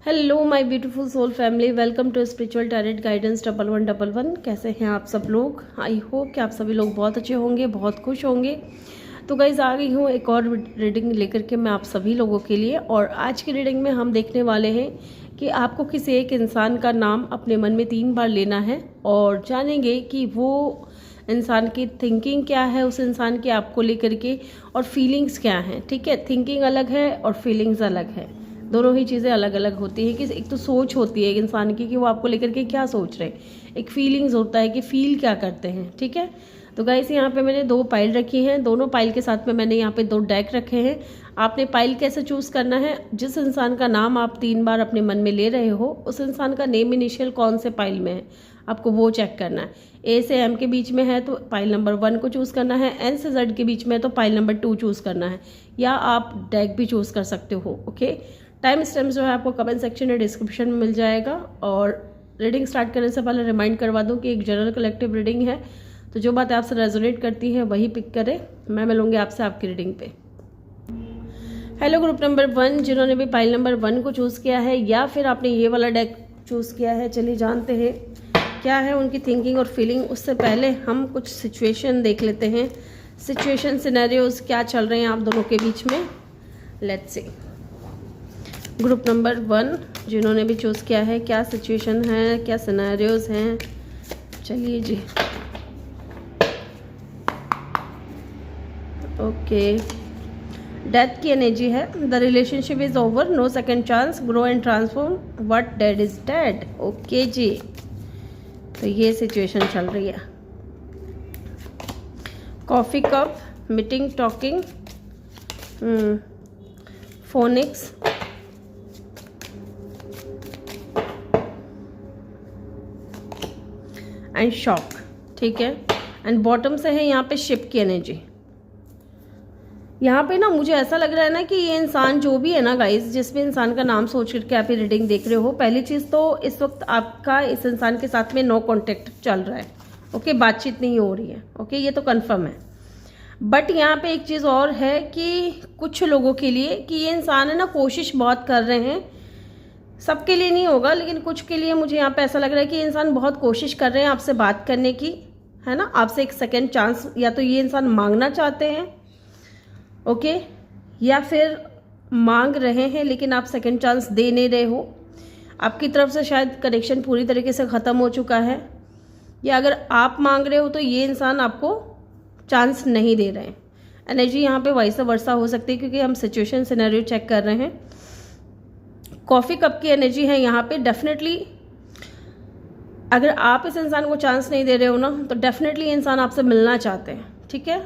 Hello my beautiful soul family, welcome to spiritual tarot guidance 1111। कैसे हैं आप सब लोग? आई होप कि आप सभी लोग बहुत अच्छे होंगे, बहुत खुश होंगे। तो गाइज आ गई हूँ एक और रीडिंग लेकर के मैं आप सभी लोगों के लिए। और आज की रीडिंग में हम देखने वाले हैं कि आपको किसी एक इंसान का नाम अपने मन में 3 बार लेना है और जानेंगे कि वो इंसान की थिंकिंग क्या है, उस इंसान की आपको लेकर के, और फीलिंग्स क्या हैं। ठीक है, थिंकिंग अलग है और फीलिंग्स अलग है, दोनों ही चीज़ें अलग अलग होती हैं। कि एक तो सोच होती है एक इंसान की कि वो आपको लेकर के क्या सोच रहे हैं, एक फीलिंग्स होता है कि फील क्या करते हैं। ठीक है, तो गाइस यहाँ पे मैंने 2 पाइल रखी हैं, दोनों पाइल के साथ में मैंने यहाँ पे 2 डेक रखे हैं। आपने पाइल कैसे चूज़ करना है? जिस इंसान का नाम आप 3 बार अपने मन में ले रहे हो, उस इंसान का नेम इनिशियल कौन से पाइल में है, आपको वो चेक करना है। ए से एम के बीच में है तो पाइल नंबर 1 को चूज़ करना है, एन से जेड के बीच में है तो पाइल नंबर 2 चूज़ करना है, या आप डेक भी चूज़ कर सकते हो। ओके, टाइम स्टैम्प्स जो है आपको कमेंट सेक्शन या डिस्क्रिप्शन में मिल जाएगा। और रीडिंग स्टार्ट करने से पहले रिमाइंड करवा दूं कि एक जनरल कलेक्टिव रीडिंग है, तो जो बात आपसे रेजोनेट करती है वही पिक करें। मैं मिलूंगी आपसे आपकी रीडिंग पे। हेलो ग्रुप नंबर 1, जिन्होंने भी पाइल नंबर 1 को चूज़ किया है या फिर आपने ये वाला डेक चूज़ किया है, चलिए जानते हैं क्या है उनकी थिंकिंग और फीलिंग। उससे पहले हम कुछ सिचुएशन देख लेते हैं, सिचुएशन सिनेरियोज क्या चल रहे हैं आप दोनों के बीच में। Let's see. ग्रुप नंबर 1 जिन्होंने भी चूज़ किया है, क्या सिचुएशन है, क्या सिनेरियोज हैं, चलिए जी। ओके, डेथ की एनर्जी है। The relationship is over, no second chance, grow and transform, what dead is dead. Okay जी, तो ये सिचुएशन चल रही है। Coffee cup, meeting, talking, phoenix, and shock. ठीक है, एंड बॉटम से है यहाँ पे शिप की एनर्जी। यहाँ पे ना मुझे ऐसा लग रहा है ना कि ये इंसान जो भी है ना गाइस, जिस भी इंसान का नाम सोच करके आप ये रीडिंग देख रहे हो, पहली चीज़ तो इस वक्त आपका इस इंसान के साथ में नो कॉन्टेक्ट चल रहा है। ओके, बातचीत नहीं हो रही है। ओके, ये तो कन्फर्म है। बट यहाँ पे एक चीज़ और है कि कुछ लोगों के लिए कि ये इंसान है ना कोशिश बहुत कर रहे हैं, सबके लिए नहीं होगा लेकिन कुछ के लिए मुझे यहाँ पे ऐसा लग रहा है कि इंसान बहुत कोशिश कर रहे हैं आपसे बात करने की, है ना, आपसे एक सेकेंड चांस या तो ये इंसान मांगना चाहते हैं। ओके, या फिर मांग रहे हैं लेकिन आप सेकेंड चांस दे नहीं रहे हो। आपकी तरफ से शायद कनेक्शन पूरी तरीके से ख़त्म हो चुका है, या अगर आप मांग रहे हो तो ये इंसान आपको चांस नहीं दे रहे हैं। एनर्जी यहाँ पे वैसा वर्षा हो सकती है क्योंकि हम सिचुएशन सिनेरियो चेक कर रहे हैं। कॉफ़ी कप की एनर्जी है यहाँ पे। डेफिनेटली अगर आप इस इंसान को चांस नहीं दे रहे हो ना, तो डेफिनेटली इंसान आपसे मिलना चाहते हैं। ठीक है,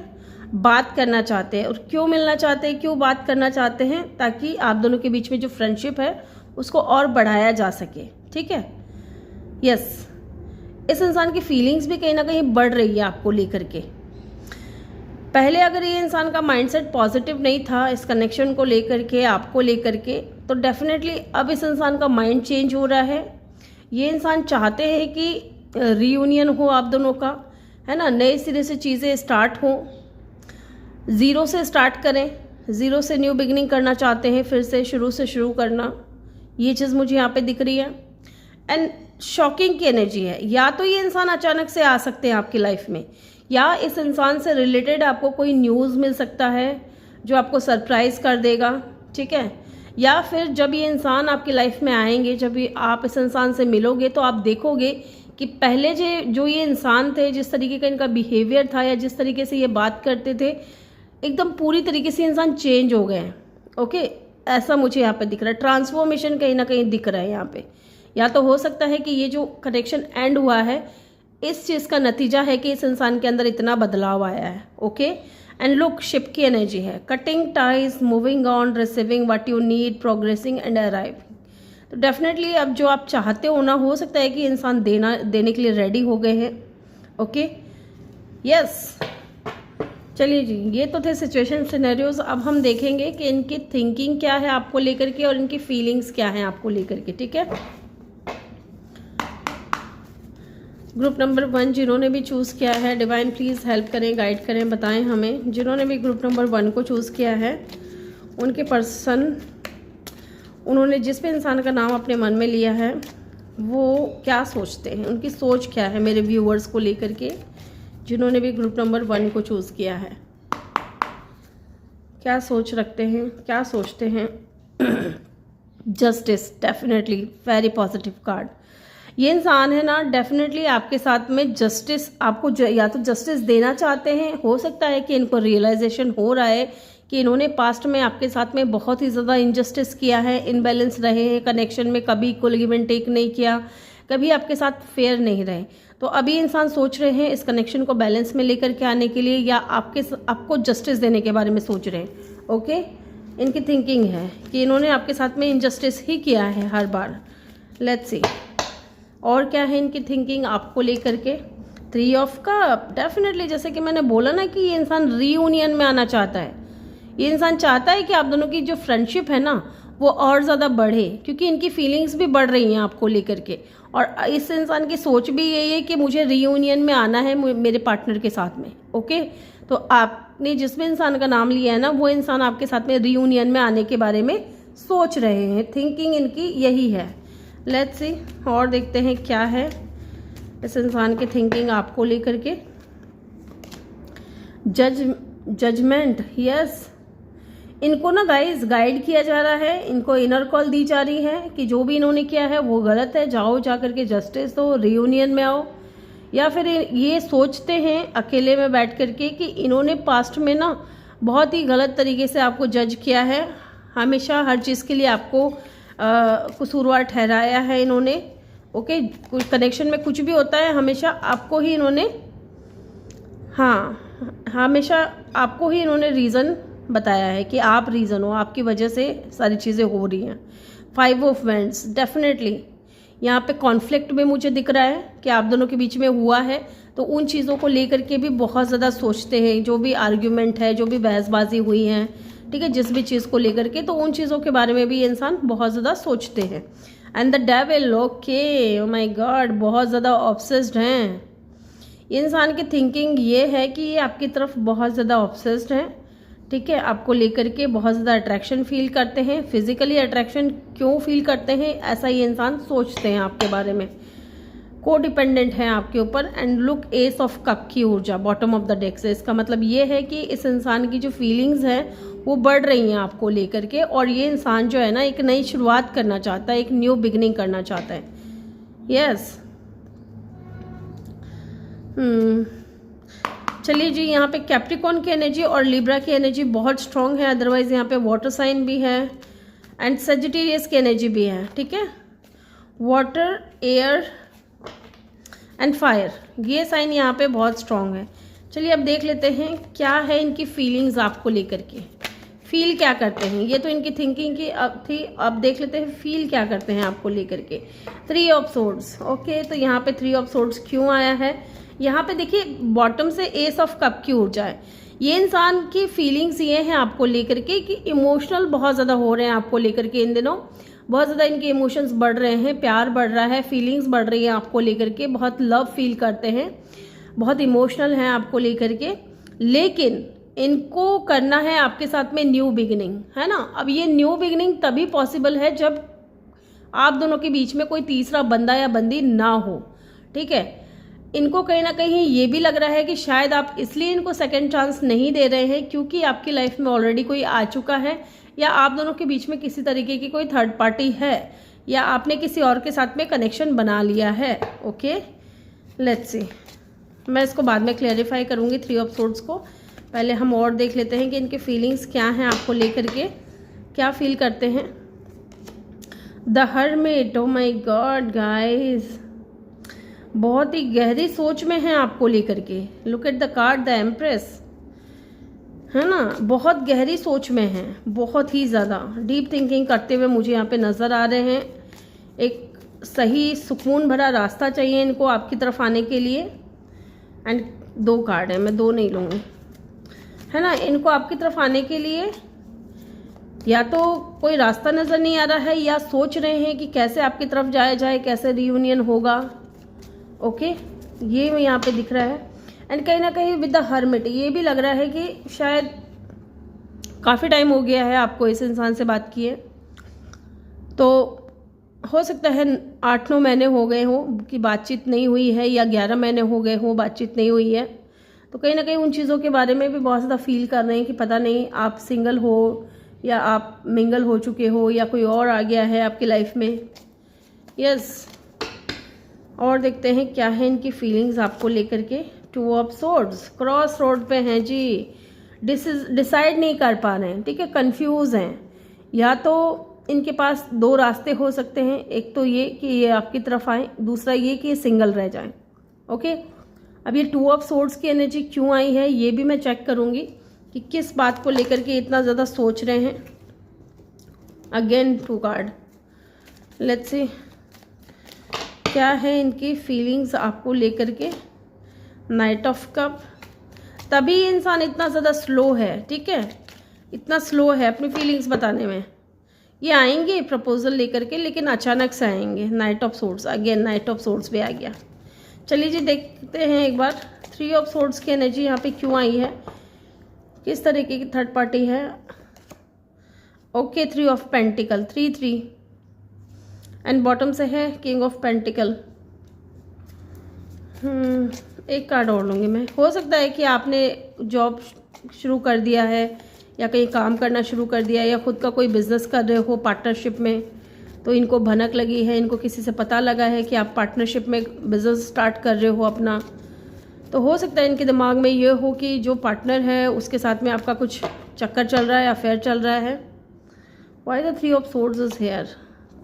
बात करना चाहते हैं। और क्यों मिलना चाहते हैं, क्यों बात करना चाहते हैं? ताकि आप दोनों के बीच में जो फ्रेंडशिप है उसको और बढ़ाया जा सके। ठीक है, यस, इस इंसान की फीलिंग्स भी कहीं ना कहीं बढ़ रही है आपको लेकर के। पहले अगर ये इंसान का माइंडसेट पॉजिटिव नहीं था इस कनेक्शन को लेकर के, आपको लेकर के, तो डेफिनेटली अब इस इंसान का माइंड चेंज हो रहा है। ये इंसान चाहते हैं कि रीयूनियन हो आप दोनों का, है ना, नए सिरे से चीज़ें स्टार्ट हों, ज़ीरो से स्टार्ट करें, ज़ीरो से न्यू बिगिनिंग करना चाहते हैं, फिर से शुरू करना। ये चीज़ मुझे यहाँ पे दिख रही है। एंड शॉकिंग की एनर्जी है। या तो ये इंसान अचानक से आ सकते हैं आपकी लाइफ में, या इस इंसान से रिलेटेड आपको कोई न्यूज़ मिल सकता है जो आपको सरप्राइज़ कर देगा। ठीक है, या फिर जब ये इंसान आपकी लाइफ में आएंगे, जब ये आप इस इंसान से मिलोगे, तो आप देखोगे कि पहले जो ये इंसान थे, जिस तरीके का इनका बिहेवियर था या जिस तरीके से ये बात करते थे, एकदम पूरी तरीके से इंसान चेंज हो गए हैं। ओके, ऐसा मुझे यहाँ पे दिख रहा है। ट्रांसफॉर्मेशन कहीं ना कहीं दिख रहा है यहाँ पे। या तो हो सकता है कि ये जो कनेक्शन एंड हुआ है, इस चीज़ का नतीजा है कि इस इंसान के अंदर इतना बदलाव आया है। ओके, एंड लुक, शिप की एनर्जी है। Cutting ties, moving on, receiving what you need, progressing and arriving. तो डेफिनेटली अब जो आप चाहते हो ना, हो सकता है कि इंसान देने के लिए रेडी हो गए हैं। ओके, यस, चलिए जी, ये तो थे सिचुएशन सिनेरियोज। अब हम देखेंगे कि इनकी थिंकिंग क्या है आपको लेकर के और इनकी फीलिंग्स क्या हैं आपको लेकर के। ठीक है, ग्रुप नंबर 1 जिन्होंने भी चूज़ किया है, डिवाइन प्लीज़ हेल्प करें, गाइड करें, बताएं हमें। जिन्होंने भी ग्रुप नंबर 1 को चूज़ किया है, उनके पर्सन उन्होंने जिस भी इंसान का नाम अपने मन में लिया है वो क्या सोचते हैं, उनकी सोच क्या है मेरे व्यूअर्स को लेकर के, जिन्होंने भी ग्रुप नंबर 1 को चूज़ किया है। क्या सोच रखते हैं, क्या सोचते हैं। Justice, definitely very positive card. ये इंसान है ना, डेफिनेटली आपके साथ में जस्टिस, आपको या तो जस्टिस देना चाहते हैं, हो सकता है कि इनको रियलाइजेशन हो रहा है कि इन्होंने पास्ट में आपके साथ में बहुत ही ज़्यादा इनजस्टिस किया है, इनबैलेंस रहे हैं कनेक्शन में, कभी इक्वल गिव एंड टेक नहीं किया, कभी आपके साथ फेयर नहीं रहे। तो अभी इंसान सोच रहे हैं इस कनेक्शन को बैलेंस में लेकर के आने के लिए, या आपको जस्टिस देने के बारे में सोच रहे हैं। ओके, इनकी थिंकिंग है कि इन्होंने आपके साथ में इनजस्टिस ही किया है हर बार। लेट्स सी और क्या है इनकी थिंकिंग आपको लेकर के। 3 ऑफ कप, डेफिनेटली जैसे कि मैंने बोला ना कि ये इंसान रीयूनियन में आना चाहता है। ये इंसान चाहता है कि आप दोनों की जो फ्रेंडशिप है ना वो और ज़्यादा बढ़े, क्योंकि इनकी फीलिंग्स भी बढ़ रही हैं आपको लेकर के, और इस इंसान की सोच भी यही है कि मुझे रीयूनियन में आना है मेरे पार्टनर के साथ में। ओके, तो आपने जिस भी इंसान का नाम लिया है ना वो इंसान आपके साथ में रीयूनियन में आने के बारे में सोच रहे हैं, थिंकिंग इनकी यही है। लेट्स सी और देखते हैं क्या है इस इंसान की थिंकिंग आपको लेकर के। जजमेंट, यस, इनको ना गाइस गाइड किया जा रहा है, इनको इनर कॉल दी जा रही है कि जो भी इन्होंने किया है वो गलत है, जाओ जा करके जस्टिस दो, रियूनियन में आओ। या फिर ये सोचते हैं अकेले में बैठ करके कि इन्होंने पास्ट में ना बहुत ही गलत तरीके से आपको जज किया है, हमेशा हर चीज़ के लिए आपको कसूरवार ठहराया है इन्होंने। ओके, कुछ कनेक्शन में कुछ भी होता है हमेशा आपको ही इन्होंने, हाँ, हमेशा आपको ही इन्होंने रीज़न बताया है कि आप रीज़न हो, आपकी वजह से सारी चीज़ें हो रही हैं। 5 ऑफ वैंड्स, डेफिनेटली यहाँ पे कॉन्फ्लिक्ट में मुझे दिख रहा है कि आप दोनों के बीच में हुआ है, तो उन चीज़ों को लेकर के भी बहुत ज़्यादा सोचते हैं, जो भी आर्ग्यूमेंट है, जो भी बहसबाजी हुई है, ठीक है, जिस भी चीज़ को लेकर के, तो उन चीज़ों के बारे में भी इंसान बहुत ज़्यादा सोचते हैं। And the devil, okay, oh my God, बहुत ज़्यादा ऑब्सेस्ड हैं। इंसान की थिंकिंग ये है कि ये आपकी तरफ बहुत ज़्यादा ऑब्सेस्ड हैं, ठीक है, आपको लेकर के बहुत ज़्यादा अट्रैक्शन फील करते हैं। फिजिकली अट्रैक्शन क्यों फील करते हैं, ऐसा ये इंसान सोचते हैं आपके बारे में, को डिपेंडेंट है आपके ऊपर। And look, S of cup की ऊर्जा बॉटम ऑफ द डेक से, इसका मतलब ये है कि इस इंसान की जो फीलिंग्स हैं वो बढ़ रही हैं आपको लेकर के, और ये इंसान जो है ना एक नई शुरुआत करना चाहता है, एक न्यू बिगनिंग करना चाहता है। यस, चलिए जी, यहाँ पे कैप्रिकॉर्न की एनर्जी और लिब्रा की एनर्जी बहुत स्ट्रांग है, अदरवाइज यहाँ पे वाटर साइन भी है एंड सेजिटेरियस की एनर्जी भी है, ठीक है। वाटर, एयर एंड फायर, ये साइन यहाँ पे बहुत स्ट्रांग है। चलिए अब देख लेते हैं क्या है इनकी फीलिंग्स आपको लेकर के, फील क्या करते हैं। ये तो इनकी थिंकिंग की अब थी, अब देख लेते हैं फील क्या करते हैं आपको लेकर के। 3 ऑफ सोर्ड्स, ओके, तो यहाँ पे 3 ऑफ सोर्ड्स क्यों आया है, यहाँ पे देखिए बॉटम से एस ऑफ कप की ऊर्जा है। ये इंसान की फीलिंग्स ये हैं आपको लेकर के कि इमोशनल बहुत ज़्यादा हो रहे हैं आपको लेकर के, इन दिनों बहुत ज़्यादा इनके इमोशंस बढ़ रहे हैं, प्यार बढ़ रहा है, फीलिंग्स बढ़ रही है आपको लेकर के, बहुत लव फील करते हैं, बहुत इमोशनल हैं आपको लेकर के। लेकिन इनको करना है आपके साथ में न्यू बिगिनिंग, है ना। अब ये न्यू बिगिनिंग तभी पॉसिबल है जब आप दोनों के बीच में कोई तीसरा बंदा या बंदी ना हो, ठीक है। इनको कहीं ना कहीं ये भी लग रहा है कि शायद आप इसलिए इनको सेकंड चांस नहीं दे रहे हैं क्योंकि आपकी लाइफ में ऑलरेडी कोई आ चुका है, या आप दोनों के बीच में किसी तरीके की कोई थर्ड पार्टी है, या आपने किसी और के साथ में कनेक्शन बना लिया है। ओके, लेट्स सी, मैं इसको बाद में क्लैरिफाई करूँगी 3 ऑफ सोर्ड्स को। पहले हम और देख लेते हैं कि इनके फीलिंग्स क्या हैं आपको लेकर के, क्या फील करते हैं। The hermit, oh my God guys, बहुत ही गहरी सोच में है आपको लेकर के। Look at the card, the empress, है ना, बहुत गहरी सोच में है, बहुत ही ज़्यादा डीप थिंकिंग करते हुए मुझे यहाँ पे नज़र आ रहे हैं। एक सही सुकून भरा रास्ता चाहिए इनको आपकी तरफ आने के लिए। एंड 2 कार्ड है, मैं 2 नहीं लूँगी, है ना। इनको आपकी तरफ आने के लिए या तो कोई रास्ता नज़र नहीं आ रहा है, या सोच रहे हैं कि कैसे आपकी तरफ जाया जाए, कैसे रियूनियन होगा। ओके, ये यहाँ पे दिख रहा है। एंड कहीं ना कहीं विद द हर्मिट, ये भी लग रहा है कि शायद काफ़ी टाइम हो गया है आपको इस इंसान से बात किए, तो हो सकता है 8-9 महीने हो गए हों कि बातचीत नहीं हुई है, या 11 महीने हो गए हों बातचीत नहीं हुई है। तो कहीं ना कहीं उन चीज़ों के बारे में भी बहुत ज़्यादा फील कर रहे हैं कि पता नहीं आप सिंगल हो या आप मिंगल हो चुके हो या कोई और आ गया है आपकी लाइफ में। यस, और देखते हैं क्या है इनकी फीलिंग्स आपको लेकर के। 2 ऑफ सोर्ड्स, क्रॉस रोड पे हैं जी, डिसाइड नहीं कर पा रहे हैं, ठीक है, कंफ्यूज हैं। या तो इनके पास 2 रास्ते हो सकते हैं, एक तो ये कि ये आपकी तरफ आए, दूसरा ये कि ये सिंगल रह जाएं। ओके, अब ये 2 ऑफ सोर्ड्स की एनर्जी क्यों आई है ये भी मैं चेक करूंगी कि किस बात को लेकर के इतना ज़्यादा सोच रहे हैं। अगेन 2 कार्ड, लेट्स सी क्या है इनकी फीलिंग्स आपको लेकर के। नाइट ऑफ कप, तभी इंसान इतना ज़्यादा स्लो है, ठीक है, इतना स्लो है अपनी फीलिंग्स बताने में। ये आएंगे प्रपोजल लेकर के, लेकिन अचानक से आएंगे। Night of swords, again night of swords भी आ गया। चलिए जी देखते हैं एक बार 3 ऑफ सोर्ड्स की एनर्जी यहाँ पे क्यों आई है, किस तरीके की थर्ड पार्टी है। Okay, 3 of pentacle, 3 and bottom से है किंग ऑफ पेंटिकल। एक कार्ड और लूँगी मैं। हो सकता है कि आपने जॉब शुरू कर दिया है या कहीं काम करना शुरू कर दिया है या खुद का कोई बिजनेस कर रहे हो पार्टनरशिप में, तो इनको भनक लगी है, इनको किसी से पता लगा है कि आप पार्टनरशिप में बिजनेस स्टार्ट कर रहे हो अपना। तो हो सकता है इनके दिमाग में ये हो कि जो पार्टनर है उसके साथ में आपका कुछ चक्कर चल रहा है, अफेयर चल रहा है। Why the 3 of swords is here,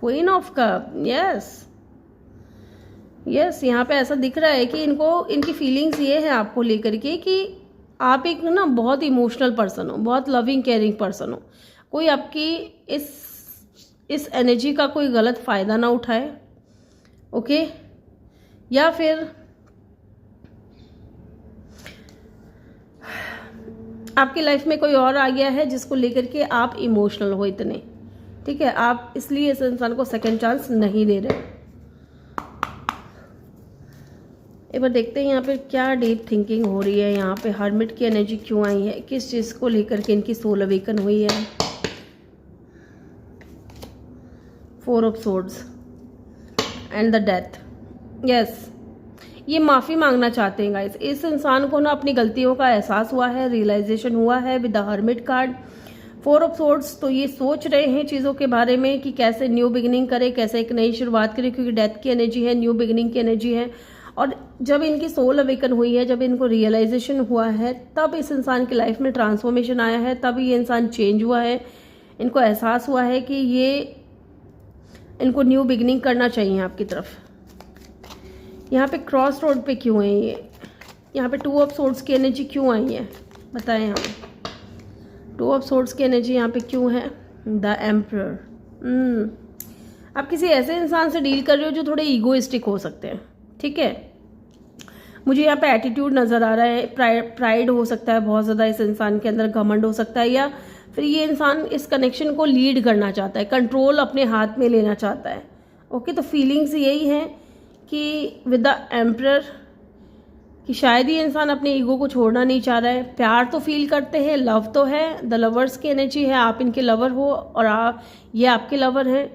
queen of cup. Yes, यहाँ पे ऐसा दिख रहा है कि इनकी फीलिंग्स ये है आपको लेकर के कि आप एक ना बहुत इमोशनल पर्सन हो, बहुत लविंग केयरिंग पर्सन हो। कोई आपकी इस एनर्जी का कोई गलत फ़ायदा ना उठाए। ओके, या फिर आपकी लाइफ में कोई और आ गया है जिसको लेकर के आप इमोशनल हो इतने, ठीक है, आप इसलिए इस इंसान को सेकंड चांस नहीं दे रहे। एक बार देखते हैं यहाँ पे क्या डीप थिंकिंग हो रही है। यहाँ पे हर्मिट की एनर्जी क्यों आई है, किस चीज़ को लेकर के इनकी सोल अवेकन हुई है। 4 of swords and the death. Yes, ये माफ़ी मांगना चाहते हैं गाइस। इस इंसान को ना अपनी गलतियों का एहसास हुआ है, रियलाइजेशन हुआ है with the hermit card. 4 of swords, तो ये सोच रहे हैं चीज़ों के बारे में कि कैसे न्यू बिगिनिंग करें, कैसे एक नई शुरुआत करें, क्योंकि डेथ की एनर्जी है, न्यू बिगिनिंग की एनर्जी है। और जब इनकी सोल अवेकन हुई है, जब इनको रियलाइजेशन हुआ है, तब इस इंसान की लाइफ में ट्रांसफॉर्मेशन आया है, तब ये इंसान चेंज हुआ है। इनको एहसास हुआ है कि ये इनको न्यू बिगिनिंग करना चाहिए आपकी तरफ। यहाँ पे क्रॉस रोड पे क्यों है ये, यहाँ पे 2 ऑफ सोर्ड्स की एनर्जी क्यों आई है बताएं हमें। 2 ऑफ सोर्ड्स की एनर्जी यहाँ पे क्यों है। द एम्परर, आप किसी ऐसे इंसान से डील कर रहे हो जो थोड़े ईगोइस्टिक हो सकते हैं, ठीक है। मुझे यहाँ पे एटीट्यूड नज़र आ रहा है, प्राइड हो सकता है बहुत ज़्यादा इस इंसान के अंदर, घमंड हो सकता है, या फिर ये इंसान इस कनेक्शन को लीड करना चाहता है, कंट्रोल अपने हाथ में लेना चाहता है। ओके, तो फीलिंग्स यही हैं कि विद द एम्परर कि शायद ये इंसान अपने ईगो को छोड़ना नहीं चाह रहा है। प्यार तो फील करते हैं, लव तो है, द लवर्स की एनर्जी है, आप इनके लवर हो और ये आपके लवर हैं,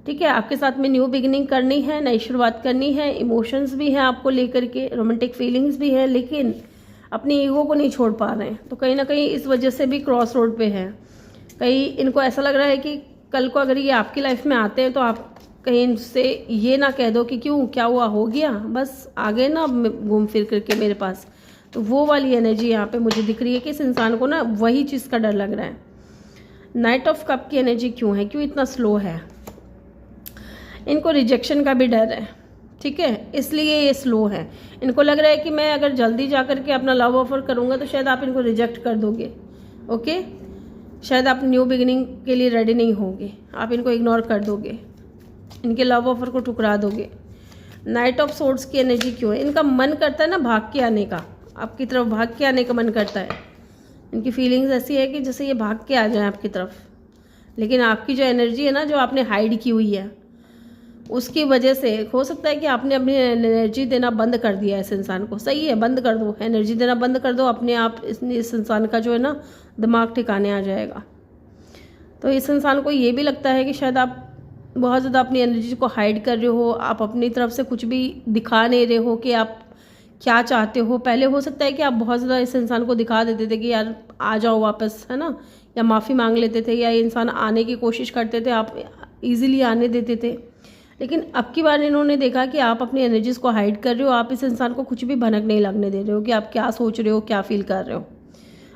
ठीक है। आपके साथ में न्यू बिगिनिंग करनी है, नई शुरुआत करनी है, इमोशंस भी हैं आपको लेकर के, रोमांटिक फीलिंग्स भी है, लेकिन अपनी ईगो को नहीं छोड़ पा रहे हैं। तो कहीं ना कहीं इस वजह से भी क्रॉस रोड पे है। कहीं इनको ऐसा लग रहा है कि कल को अगर ये आपकी लाइफ में आते हैं तो आप कहीं इनसे ये ना कह दो कि क्यों, क्या हुआ, हो गया, बस आ गए ना घूम फिर करके मेरे पास। तो वो वाली एनर्जी यहाँ पे मुझे दिख रही है कि इस इंसान को ना वही चीज़ का डर लग रहा है। नाइट ऑफ कप की एनर्जी क्यों है, क्यों इतना स्लो है। इनको रिजेक्शन का भी डर है, ठीक है, इसलिए ये स्लो है। इनको लग रहा है कि मैं अगर जल्दी जा करके अपना लव ऑफर करूँगा तो शायद आप इनको रिजेक्ट कर दोगे। ओके, शायद आप न्यू बिगिनिंग के लिए रेडी नहीं होंगे, आप इनको इग्नोर कर दोगे, इनके लव ऑफर को ठुकरा दोगे। नाइट ऑफ सोर्ड्स की एनर्जी क्यों है, इनका मन करता है ना भाग के आने का, आपकी तरफ भाग के आने का मन करता है। इनकी फीलिंग्स ऐसी है कि जैसे ये भाग के आ जाए आपकी तरफ, लेकिन आपकी जो एनर्जी है ना, जो आपने हाइड की हुई है, उसकी वजह से हो सकता है कि आपने अपनी एनर्जी देना बंद कर दिया है इस इंसान को। सही है, बंद कर दो, एनर्जी देना बंद कर दो, अपने आप इस इंसान का जो है ना दिमाग ठिकाने आ जाएगा। तो इस इंसान को ये भी लगता है कि शायद आप बहुत ज़्यादा अपनी एनर्जी को हाइड कर रहे हो, आप अपनी तरफ से कुछ भी दिखा नहीं रहे हो कि आप क्या चाहते हो। पहले हो सकता है कि आप बहुत ज़्यादा इस इंसान को दिखा देते थे कि यार आ जाओ वापस, है ना, या माफ़ी मांग लेते थे, या ये इंसान आने की कोशिश करते थे, आप इजीली आने देते थे। लेकिन अब की बार इन्होंने देखा कि आप अपनी एनर्जीज़ को हाइड कर रहे हो, आप इस इंसान को कुछ भी भनक नहीं लगने दे रहे हो कि आप क्या सोच रहे हो, क्या फील कर रहे हो।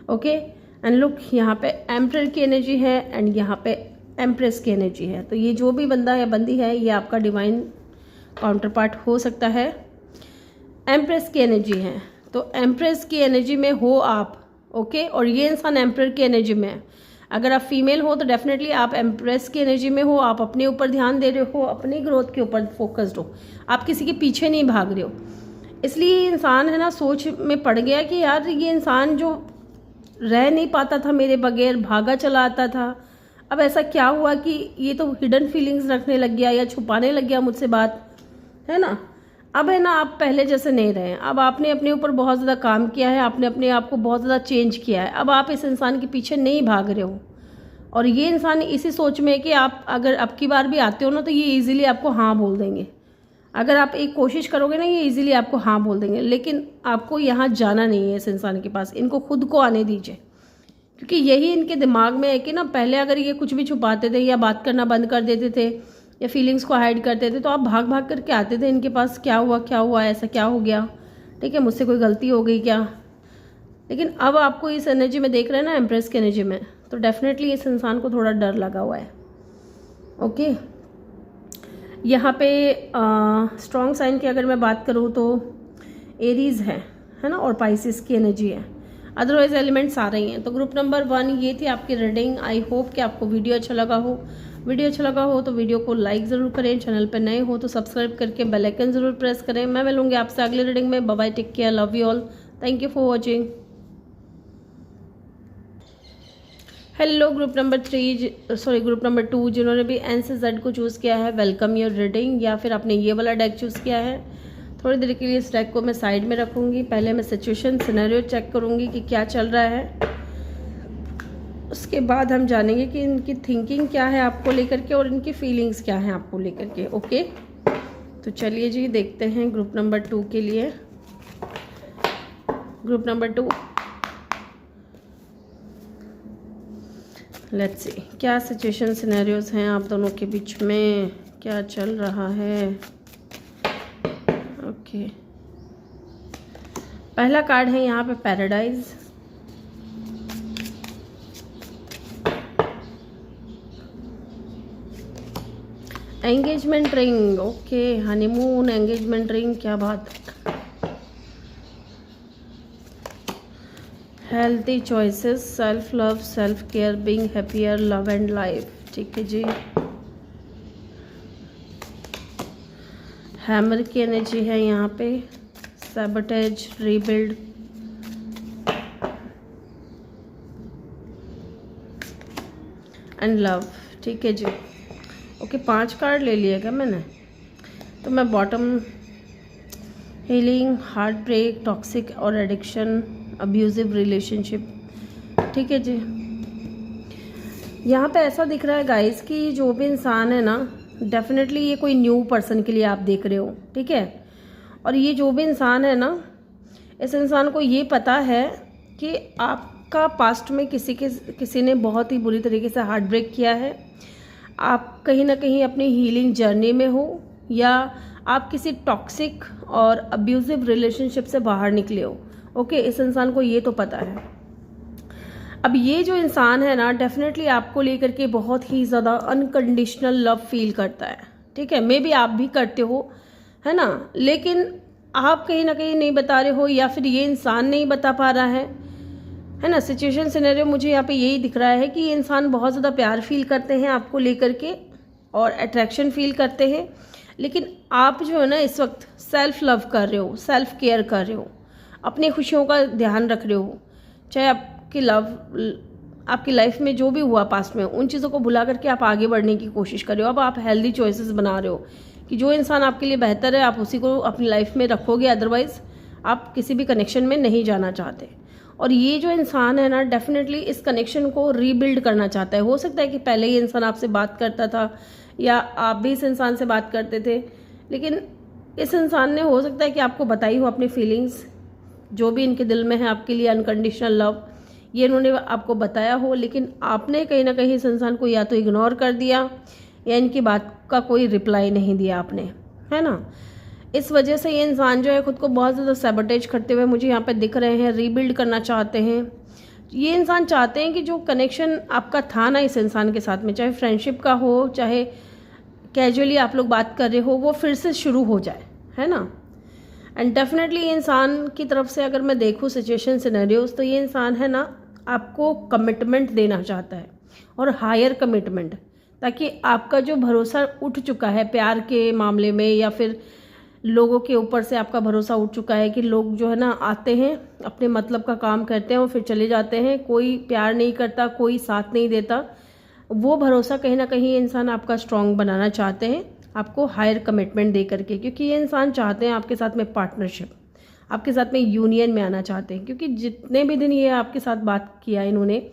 ओके, एंड लुक, यहाँ पे एम्परर की एनर्जी है एंड यहाँ पे एम्प्रेस की एनर्जी है। तो ये जो भी बंदा या बंदी है ये आपका डिवाइन काउंटर पार्ट हो सकता है। एम्प्रेस की एनर्जी है, तो एम्प्रेस की एनर्जी में हो आप, ओके, और ये इंसान एम्परर की एनर्जी में है। अगर आप फीमेल हो तो डेफिनेटली आप एम्प्रेस की एनर्जी में हो, आप अपने ऊपर ध्यान दे रहे हो, अपनी ग्रोथ के ऊपर फोकस्ड हो, आप किसी के पीछे नहीं भाग रहे हो। इसलिए ये इंसान है ना सोच में पड़ गया कि यार ये इंसान जो रह नहीं पाता था मेरे बगैर, भागा चला आता था, अब ऐसा क्या हुआ कि ये तो हिडन फीलिंग्स रखने लग गया या छुपाने लग गया मुझसे बात, है ना। अब है ना आप पहले जैसे नहीं रहे, अब आपने अपने ऊपर बहुत ज़्यादा काम किया है, आपने अपने आप को बहुत ज़्यादा चेंज किया है। अब आप इस इंसान के पीछे नहीं भाग रहे हो, और ये इंसान इसी सोच में है कि आप अगर अब की बार भी आते हो ना तो ये इजीली आपको हाँ बोल देंगे। अगर आप एक कोशिश करोगे ना ये इजीली आपको हाँ बोल देंगे, लेकिन आपको यहाँ जाना नहीं है इस इंसान के पास, इनको खुद को आने दीजिए। क्योंकि यही इनके दिमाग में है कि ना पहले अगर ये कुछ भी छुपाते थे या बात करना बंद कर देते थे या फीलिंग्स को हाइड करते थे तो आप भाग भाग करके आते थे इनके पास, क्या हुआ, ऐसा क्या हो गया, ठीक है, मुझसे कोई गलती हो गई क्या। लेकिन अब आपको इस एनर्जी में देख रहे हैं ना, एम्प्रेस की एनर्जी में, तो डेफिनेटली इस इंसान को थोड़ा डर लगा हुआ है। ओके, यहाँ पे स्ट्रॉन्ग साइन की अगर मैं बात करूँ तो एरीज है ना, और पाइसिस की एनर्जी है, अदरवाइज एलिमेंट्स आ रही हैं। तो ग्रुप नंबर 1 ये थी आपकी रीडिंग। आई होप कि आपको वीडियो अच्छा लगा हो। वीडियो अच्छा लगा हो तो वीडियो को लाइक ज़रूर करें, चैनल पर नए हो तो सब्सक्राइब करके बेल आइकन ज़रूर प्रेस करें। मैं मिलूंगी आपसे अगले रीडिंग में। Bye bye, take care, love you all, thank you for watching. Hello group number 2 जिन्होंने भी एन से जेड को चूज़ किया है, वेलकम योर रीडिंग। या फिर आपने ये वाला डेक चूज़ किया है, थोड़ी देर के लिए इस डेक को मैं साइड में रखूँगी। पहले मैं सिचुएशन सिनेरियो चेक करूँगी कि क्या चल रहा है, उसके बाद हम जानेंगे कि इनकी थिंकिंग क्या है आपको लेकर के और इनकी फीलिंग्स क्या हैं आपको लेकर के। ओके, तो चलिए जी देखते हैं ग्रुप नंबर 2 के लिए। ग्रुप नंबर 2, लेट्स सी क्या सिचुएशन सिनेरियोज हैं आप दोनों के बीच में, क्या चल रहा है। ओके, पहला कार्ड है यहाँ पे paradise, engagement ring. Okay, honeymoon, engagement ring, क्या बात है। Healthy choices, self love, self care, being happier, love and life. ठीक है जी। हैमर की एनर्जी है यहाँ पे, सैबोटेज, रीबिल्ड, एंड लव। ठीक है जी। ओके, 5 कार्ड ले लिएगा मैंने, तो मैं bottom, healing, heart break, toxic और एडिक्शन, अब्यूजिव रिलेशनशिप। ठीक है जी। यहाँ पे ऐसा दिख रहा है गाइस कि जो भी इंसान है ना, डेफिनेटली ये कोई न्यू पर्सन के लिए आप देख रहे हो, ठीक है। और ये जो भी इंसान है ना, इस इंसान को ये पता है कि आपका पास्ट में किसी ने बहुत ही बुरी तरीके से हार्ट ब्रेक किया है। आप कहीं ना कहीं अपनी हीलिंग जर्नी में हो, या आप किसी टॉक्सिक और अब्यूजिव रिलेशनशिप से बाहर निकले हो। ओके, इस इंसान को ये तो पता है। अब ये जो इंसान है ना, डेफिनेटली आपको लेकर के बहुत ही ज़्यादा अनकंडीशनल लव फील करता है, ठीक है। मे बी आप भी करते हो, है ना, लेकिन आप कहीं ना कहीं नहीं बता रहे हो, या फिर ये इंसान नहीं बता पा रहा है ना। सिचुएशन सिनेरियो मुझे यहाँ पे यही दिख रहा है कि ये इंसान बहुत ज़्यादा प्यार फील करते हैं आपको लेकर के और अट्रैक्शन फील करते हैं, लेकिन आप जो है ना इस वक्त सेल्फ लव कर रहे हो, सेल्फ केयर कर रहे हो, अपनी खुशियों का ध्यान रख रहे हो। चाहे आपकी लाइफ में जो भी हुआ पास्ट में, उन चीज़ों को भुला करके आप आगे बढ़ने की कोशिश कर रहे हो। अब आप हेल्दी चॉइसेस बना रहे हो कि जो इंसान आपके लिए बेहतर है आप उसी को अपनी लाइफ में रखोगे, अदरवाइज आप किसी भी कनेक्शन में नहीं जाना चाहते। और ये जो इंसान है ना, डेफिनेटली इस कनेक्शन को रीबिल्ड करना चाहता है। हो सकता है कि पहले ये इंसान आपसे बात करता था या आप भी इस इंसान से बात करते थे, लेकिन इस इंसान ने हो सकता है कि आपको बताई हो अपनी फीलिंग्स, जो भी इनके दिल में है आपके लिए, अनकंडीशनल लव, ये इन्होंने आपको बताया हो, लेकिन आपने कहीं ना कहीं इस इंसान को या तो इग्नोर कर दिया या इनकी बात का कोई रिप्लाई नहीं दिया आपने, है ना। इस वजह से ये इंसान जो है खुद को बहुत ज़्यादा सैबोटेज करते हुए मुझे यहाँ पे दिख रहे हैं, रीबिल्ड करना चाहते हैं। ये इंसान चाहते हैं कि जो कनेक्शन आपका था ना इस इंसान के साथ में, चाहे फ्रेंडशिप का हो, चाहे कैजुअली आप लोग बात कर रहे हो, वो फिर से शुरू हो जाए, है ना। एंड डेफिनेटली ये इंसान की तरफ से अगर मैं देखूँ सिचुएशन सिनेरियोज, तो ये इंसान है ना आपको कमिटमेंट देना चाहता है, और हायर कमिटमेंट, ताकि आपका जो भरोसा उठ चुका है प्यार के मामले में, या फिर लोगों के ऊपर से आपका भरोसा उठ चुका है कि लोग जो है ना आते हैं, अपने मतलब का काम करते हैं और फिर चले जाते हैं, कोई प्यार नहीं करता, कोई साथ नहीं देता, वो भरोसा कहीं ना कहीं इंसान आपका स्ट्रॉन्ग बनाना चाहते हैं, आपको हायर कमिटमेंट दे करके, क्योंकि ये इंसान चाहते हैं आपके साथ में पार्टनरशिप, आपके साथ में यूनियन में आना चाहते हैं। क्योंकि जितने भी दिन ये आपके साथ बात किया इन्होंने,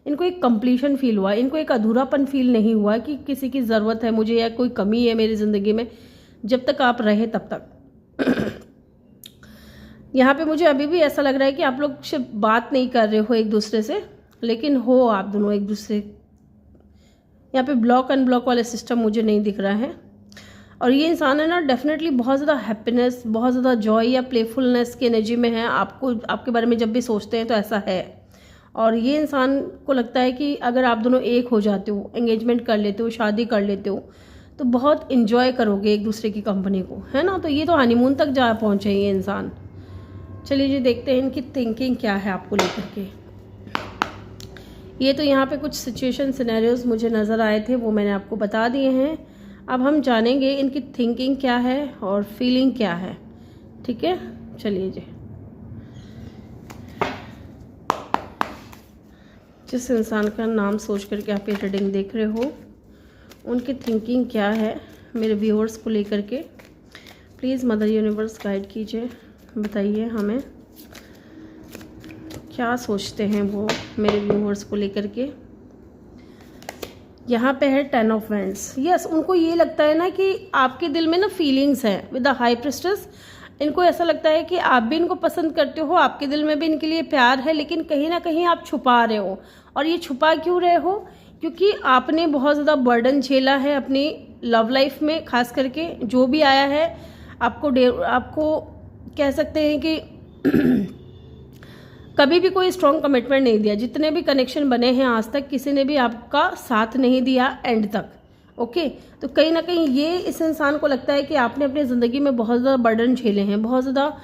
इनको एक कंप्लीशन फील हुआ, इनको एक अधूरापन फील नहीं हुआ कि किसी की ज़रूरत है मुझे या कोई कमी है मेरी ज़िंदगी में। जब तक आप रहे तब तक यहाँ पे मुझे अभी भी ऐसा लग रहा है कि आप लोग सिर्फ बात नहीं कर रहे हो एक दूसरे से, लेकिन हो आप दोनों एक दूसरे, यहाँ पे ब्लॉक अनब्लॉक वाले सिस्टम मुझे नहीं दिख रहा है। और ये इंसान है ना डेफिनेटली बहुत ज़्यादा हैप्पीनेस, बहुत ज़्यादा जॉय या प्लेफुलनेस की एनर्जी में है। आपको आपके बारे में जब भी सोचते हैं तो ऐसा है। और ये इंसान को लगता है कि अगर आप दोनों एक हो जाते हो, एंगेजमेंट कर लेते हो, शादी कर लेते हो, तो बहुत इन्जॉय करोगे एक दूसरे की कंपनी को, है ना। तो ये तो हनीमून तक जा पहुँचे ये इंसान। चलिए जी देखते हैं इनकी थिंकिंग क्या है आपको लेकर के। ये तो यहाँ पे कुछ सिचुएशन सिनेरियोज मुझे नज़र आए थे, वो मैंने आपको बता दिए हैं। अब हम जानेंगे इनकी थिंकिंग क्या है और फीलिंग क्या है, ठीक है। चलिए जी, जिस इंसान का नाम सोच करके आप ये रीडिंग देख रहे हो, उनकी थिंकिंग क्या है मेरे व्यूअर्स को लेकर के, प्लीज़ मदर यूनिवर्स गाइड कीजिए, बताइए हमें क्या सोचते हैं वो मेरे व्यूअर्स को लेकर के। यहाँ पे है 10 ऑफ वैंड्स। यस, उनको ये लगता है ना कि आपके दिल में ना फीलिंग्स हैं विद द हाई प्रिस्टेस। इनको ऐसा लगता है कि आप भी इनको पसंद करते हो, आपके दिल में भी इनके लिए प्यार है, लेकिन कहीं ना कहीं आप छुपा रहे हो। और ये छुपा क्यों रहे हो? क्योंकि आपने बहुत ज़्यादा बर्डन झेला है अपनी लव लाइफ में, खास करके जो भी आया है आपको कह सकते हैं कि कभी भी कोई स्ट्रॉन्ग कमिटमेंट नहीं दिया। जितने भी कनेक्शन बने हैं आज तक, किसी ने भी आपका साथ नहीं दिया एंड तक। ओके, तो कहीं ना कहीं ये इस इंसान को लगता है कि आपने अपनी ज़िंदगी में बहुत ज़्यादा बर्डन झेले हैं, बहुत ज़्यादा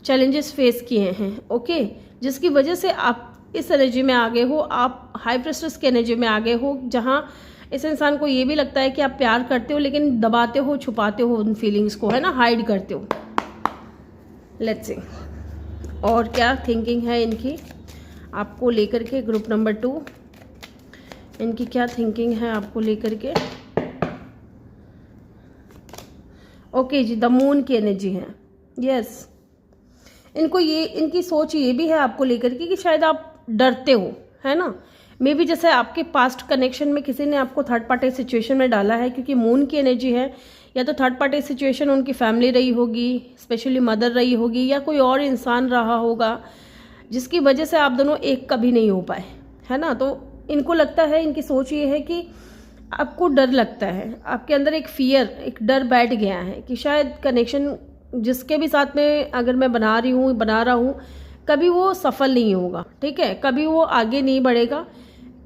चैलेंजेस फेस किए हैं। ओके, जिसकी वजह से आप इस एनर्जी में आगे हो, आप हाई प्रेस्टेस की एनर्जी में आगे हो, जहाँ इस इंसान को ये भी लगता है कि आप प्यार करते हो लेकिन दबाते हो, छुपाते हो उन फीलिंग्स को, है ना, हाइड करते हो। लेट्स सी और क्या थिंकिंग है इनकी आपको लेकर के। ग्रुप नंबर 2, इनकी क्या थिंकिंग है आपको लेकर के। ओके जी, द मून की एनर्जी है। यस, इनको ये, इनकी सोच ये भी है आपको लेकर के कि शायद आप डरते हो, है ना। मे बी जैसे आपके पास्ट कनेक्शन में किसी ने आपको थर्ड पार्टी सिचुएशन में डाला है, क्योंकि मून की एनर्जी है, या तो थर्ड पार्टी सिचुएशन उनकी फैमिली रही होगी, स्पेशली मदर रही होगी, या कोई और इंसान रहा होगा जिसकी वजह से आप दोनों एक कभी नहीं हो पाए, है ना। तो इनको लगता है, इनकी सोच ये है कि आपको डर लगता है, आपके अंदर एक फियर, एक डर बैठ गया है कि शायद कनेक्शन जिसके भी साथ में अगर मैं बना रहा हूँ कभी वो सफल नहीं होगा, ठीक है, कभी वो आगे नहीं बढ़ेगा।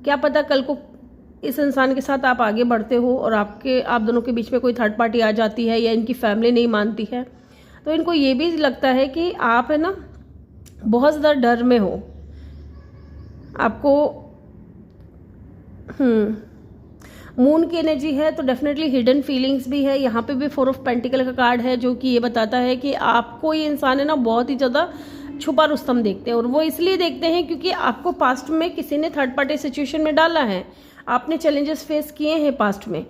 क्या पता कल को इस इंसान के साथ आप आगे बढ़ते हो और आप दोनों के बीच में कोई थर्ड पार्टी आ जाती है या इनकी फैमिली नहीं मानती है, तो इनको ये भी लगता है कि आप है ना बहुत ज़्यादा डर में हो। आपको मून की एनर्जी है तो डेफिनेटली हिडन फीलिंग्स भी है। यहाँ पे भी 4 ऑफ पेंटिकल का कार्ड है, जो कि ये बताता है कि आपको ये इंसान है ना बहुत ही ज़्यादा छुपा रुस्तम देखते हैं, और वो इसलिए देखते हैं क्योंकि आपको पास्ट में किसी ने थर्ड पार्टी सिचुएशन में डाला है, आपने चैलेंजेस फेस किए हैं पास्ट में,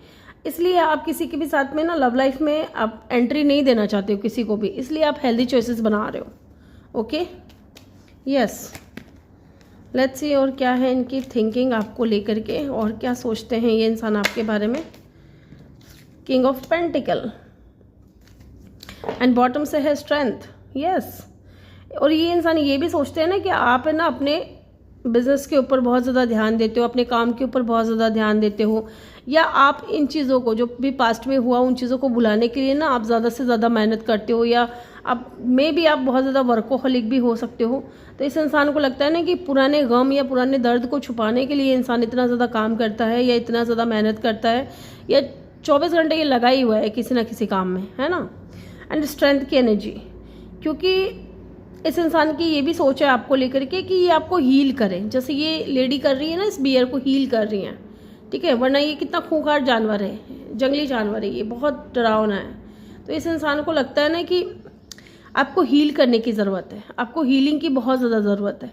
इसलिए आप किसी के भी साथ में ना लव लाइफ में आप एंट्री नहीं देना चाहते हो किसी को भी, इसलिए आप हेल्दी चॉइसेस बना रहे हो। ओके, यस, लेट्स सी और क्या है इनकी थिंकिंग आपको लेकर के, और क्या सोचते हैं ये इंसान आपके बारे में। King of pentacle and bottom से है स्ट्रेंथ। यस, और ये इंसान ये भी सोचते हैं ना कि आप है ना अपने बिजनेस के ऊपर बहुत ज़्यादा ध्यान देते हो, अपने काम के ऊपर बहुत ज़्यादा ध्यान देते हो, या आप इन चीज़ों को जो भी पास्ट में हुआ उन चीज़ों को भुलाने के लिए ना आप ज़्यादा से ज़्यादा मेहनत करते हो, या आप मे भी आप बहुत ज़्यादा वर्कोहॉलिक भी हो सकते हो। तो इस इंसान को लगता है ना कि पुराने गम या पुराने दर्द को छुपाने के लिए इंसान इतना ज़्यादा काम करता है या इतना ज़्यादा मेहनत करता है, या 24 घंटे ये लगा ही हुआ है किसी ना किसी काम में, है ना। एंड स्ट्रेंथ की एनर्जी, क्योंकि इस इंसान की ये भी सोच है आपको लेकर के कि ये आपको हील करे, जैसे ये लेडी कर रही है ना, इस बियर को हील कर रही हैं, ठीक है। वरना ये कितना खूंखार जानवर है, जंगली जानवर है, ये बहुत डरावना है। तो इस इंसान को लगता है ना कि आपको हील करने की ज़रूरत है, आपको हीलिंग की बहुत ज़्यादा ज़रूरत है,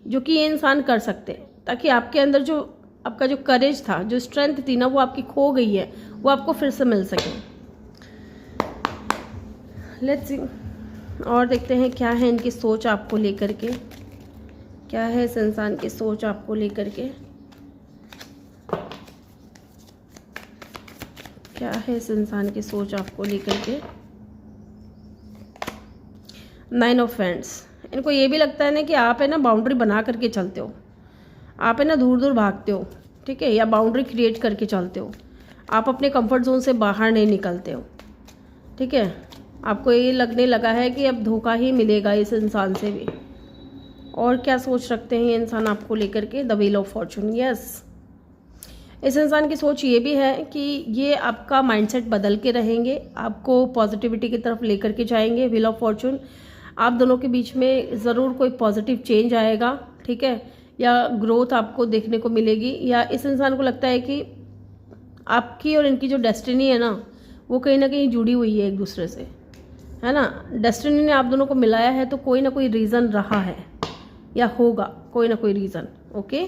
जो कि ये इंसान कर सकते हैं, ताकि आपके अंदर जो आपका जो करेज था, जो स्ट्रेंथ थी ना, वो आपकी खो गई है, वो आपको फिर से मिल सके। लेट्स सी, और देखते हैं क्या है इनकी सोच आपको लेकर के, क्या है इस इंसान की सोच आपको लेकर के, क्या है इस इंसान की सोच आपको लेकर के। 9 ऑफ फ्रेंड्स, इनको ये भी लगता है ना कि आप है ना बाउंड्री बना करके चलते हो, आप है ना दूर दूर भागते हो, ठीक है, या बाउंड्री क्रिएट करके चलते हो, आप अपने कंफर्ट जोन से बाहर नहीं निकलते हो, ठीक है। आपको ये लगने लगा है कि अब धोखा ही मिलेगा इस इंसान से भी। और क्या सोच रखते हैं ये इंसान आपको लेकर के, the wheel of Fortune. Yes, इस इंसान की सोच ये भी है कि ये आपका माइंडसेट बदल के रहेंगे, आपको पॉजिटिविटी की तरफ लेकर के जाएंगे। व्हील ऑफ फॉर्चून, आप दोनों के बीच में ज़रूर कोई पॉजिटिव चेंज आएगा, ठीक है, या ग्रोथ आपको देखने को मिलेगी, या इस इंसान को लगता है कि आपकी और इनकी जो डेस्टिनी है ना, वो कहीं ना कहीं जुड़ी हुई है एक दूसरे से, है ना। डेस्टिनी ने आप दोनों को मिलाया है, तो कोई ना कोई रीज़न रहा है या होगा कोई ना कोई रीज़न। ओके,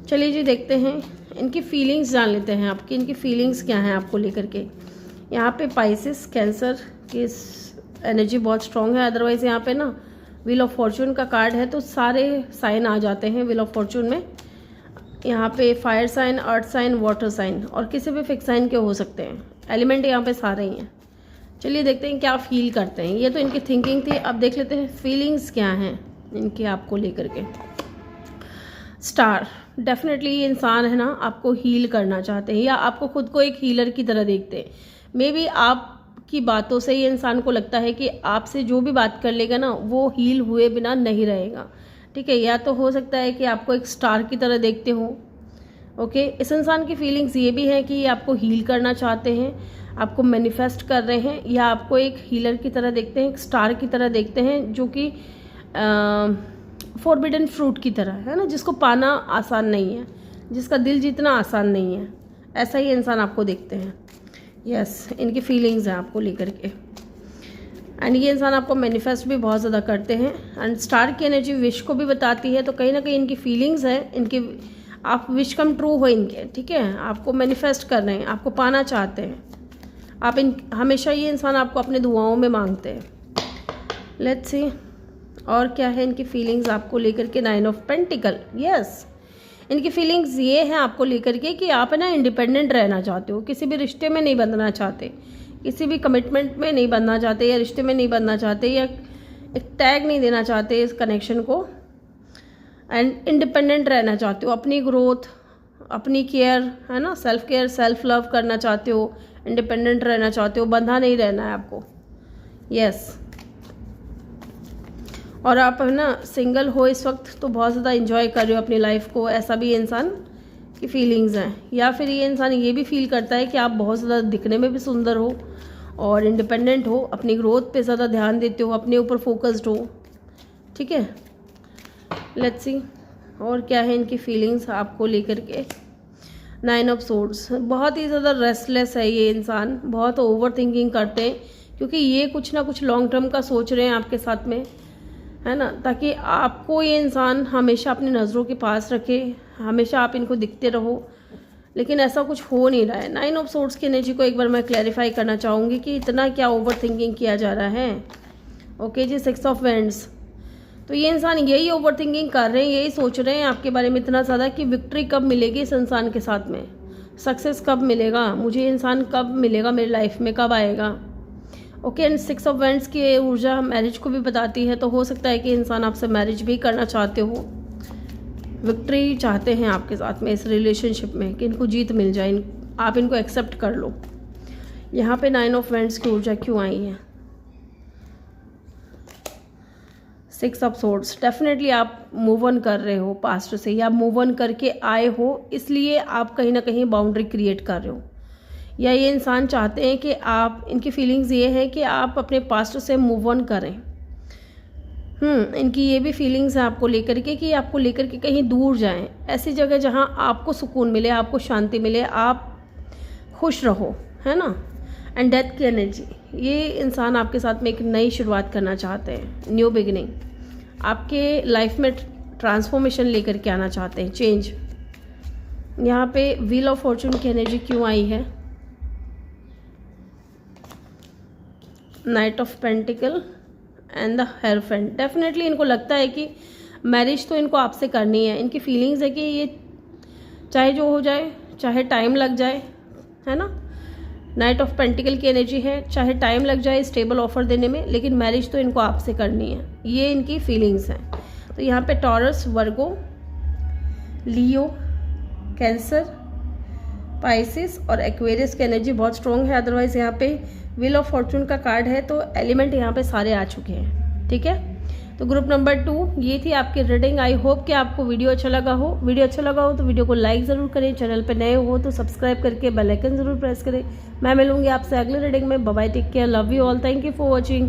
चलिए जी देखते हैं इनकी फीलिंग्स, जान लेते हैं आपकी इनकी फीलिंग्स क्या हैं आपको लेकर के। यहाँ पे पाइसिस कैंसर की एनर्जी बहुत स्ट्रॉन्ग है, अदरवाइज़ यहाँ पे ना व्हील ऑफ फॉर्चून का कार्ड है तो सारे साइन आ जाते हैं व्हील ऑफ फॉर्चून में। यहाँ पे fire sign, earth sign, water sign और किसी भी फिक्स साइन के हो सकते हैं, एलिमेंट यहाँ पे सारे ही हैं। चलिए देखते हैं क्या फील करते हैं। ये तो इनकी थिंकिंग थी, अब देख लेते हैं फीलिंग्स क्या हैं इनके आपको लेकर के। स्टार, डेफिनेटली ये इंसान है ना आपको हील करना चाहते हैं, या आपको खुद को एक हीलर की तरह देखते हैं। मे बी आपकी बातों से ये इंसान को लगता है कि आपसे जो भी बात कर लेगा ना, वो हील हुए बिना नहीं रहेगा, ठीक है। या तो हो सकता है कि आपको एक स्टार की तरह देखते हो। ओके, इस इंसान की फीलिंग्स ये भी है कि ये आपको हील करना चाहते हैं, आपको मैनिफेस्ट कर रहे हैं, या आपको एक हीलर की तरह देखते हैं, एक स्टार की तरह देखते हैं, जो कि फॉरबिडन फ्रूट की तरह है ना, जिसको पाना आसान नहीं है, जिसका दिल जीतना आसान नहीं है, ऐसा ही इंसान आपको देखते हैं। यस, इनकी फीलिंग्स हैं आपको लेकर के। एंड ये इंसान आपको मैनिफेस्ट भी बहुत ज़्यादा करते हैं। एंड स्टार की एनर्जी विश को भी बताती है, तो कहीं ना कहीं इनकी फीलिंग्स है, इनकी आप विश कम ट्रू हो इनके, ठीक है। आपको मैनिफेस्ट कर रहे हैं, आपको पाना चाहते हैं, आप हमेशा ये इंसान आपको अपने दुआओं में मांगते हैं। लेट्स सी और क्या है इनकी फीलिंग्स आपको लेकर के। 9 ऑफ पेंटिकल, यस, इनकी फीलिंग्स ये हैं आपको लेकर के कि आप है ना इंडिपेंडेंट रहना चाहते हो, किसी भी रिश्ते में नहीं बंधना चाहते, किसी भी कमिटमेंट में नहीं बंधना चाहते, या रिश्ते में नहीं बंधना चाहते, या एक टैग नहीं देना चाहते इस कनेक्शन को। एंड इंडिपेंडेंट रहना चाहते हो, अपनी ग्रोथ, अपनी केयर, है ना, सेल्फ केयर, सेल्फ लव करना चाहते हो, इंडिपेंडेंट रहना चाहते हो, बंधा नहीं रहना है आपको। यस, और आप है ना सिंगल हो इस वक्त तो बहुत ज़्यादा इंजॉय कर रहे हो अपनी लाइफ को, ऐसा भी इंसान की फीलिंग्स हैं। या फिर ये इंसान ये भी फील करता है कि आप बहुत ज़्यादा दिखने में भी सुंदर हो और इंडिपेंडेंट हो, अपनी ग्रोथ पे ज़्यादा ध्यान देते हो, अपने ऊपर फोकस्ड हो, ठीक है। लेट्स सी और क्या है इनकी फीलिंग्स आपको लेकर के। 9 ऑफ सोर्ड्स, बहुत ही ज़्यादा रेस्टलेस है ये इंसान, बहुत ओवर थिंकिंग करते हैं, क्योंकि ये कुछ ना कुछ लॉन्ग टर्म का सोच रहे हैं आपके साथ में, है ना, ताकि आपको ये इंसान हमेशा अपनी नज़रों के पास रखे, हमेशा आप इनको दिखते रहो, लेकिन ऐसा कुछ हो नहीं रहा है। 9 ऑफ सोर्ड्स की एनर्जी को एक बार मैं क्लैरिफाई करना चाहूँगी कि इतना क्या ओवर थिंकिंग किया जा रहा है। ओके जी, 6 ऑफ वैंड्स, तो ये इंसान यही ओवर थिंकिंग कर रहे हैं, यही सोच रहे हैं आपके बारे में इतना ज़्यादा कि विक्ट्री कब मिलेगी इस इंसान के साथ में। सक्सेस कब मिलेगा, मुझे इंसान कब मिलेगा, मेरी लाइफ में कब आएगा। ओके, एंड 6 ऑफ वैंड्स की ऊर्जा मैरिज को भी बताती है, तो हो सकता है कि इंसान आपसे मैरिज भी करना चाहते हो, विक्ट्री चाहते हैं आपके साथ में इस रिलेशनशिप में, कि इनको जीत मिल जाए, आप इनको एक्सेप्ट कर लो। यहाँ पे 9 ऑफ वैंड्स की ऊर्जा क्यों आई है? 6 ऑफ सोर्ड्स, डेफिनेटली आप मूव ऑन कर रहे हो पास्ट से, या मूव ऑन करके आए हो, इसलिए आप कहीं ना कहीं बाउंड्री क्रिएट कर रहे हो, या ये इंसान चाहते हैं कि आप, इनकी फीलिंग्स ये है कि आप अपने पास्ट से मूव ऑन करें। इनकी ये भी फीलिंग्स है आपको लेकर के, कि आपको लेकर के कहीं दूर जाएं, ऐसी जगह जहां आपको सुकून मिले, आपको शांति मिले, आप खुश रहो, है ना। एंड डेथ की एनर्जी, ये इंसान आपके साथ में एक नई शुरुआत करना चाहते हैं, न्यू बिगिनिंग, आपके लाइफ में ट्रांसफॉर्मेशन लेकर के आना चाहते हैं, चेंज। यहाँ पे व्हील ऑफ फॉर्चून की एनर्जी क्यों आई है? Knight of pentacle and the hierophant, definitely इनको लगता है कि मैरिज तो इनको आपसे करनी है, इनकी फीलिंग्स है कि ये चाहे जो हो जाए, चाहे टाइम लग जाए, है ना। नाइट ऑफ पेंटिकल की एनर्जी है, चाहे टाइम लग जाए स्टेबल ऑफर देने में, लेकिन मैरिज तो इनको आपसे करनी है, ये इनकी फीलिंग्स हैं। तो यहाँ पे टॉरस, वर्गो, लियो, कैंसर, पाइसिस और एक्वेरियस की एनर्जी बहुत स्ट्रॉन्ग है। अदरवाइज यहाँ पे व्हील ऑफ फॉर्चून का कार्ड है, तो एलिमेंट यहाँ पे सारे आ चुके हैं, ठीक है। तो ग्रुप नंबर 2 ये थी आपकी रीडिंग। आई होप कि आपको वीडियो अच्छा लगा हो। वीडियो अच्छा लगा हो तो वीडियो को लाइक ज़रूर करें, चैनल पे नए हो तो सब्सक्राइब करके बेल आइकन ज़रूर प्रेस करें। मैं मिलूंगी आपसे अगले रीडिंग में। Bye bye, take care, love you all, thank you for watching.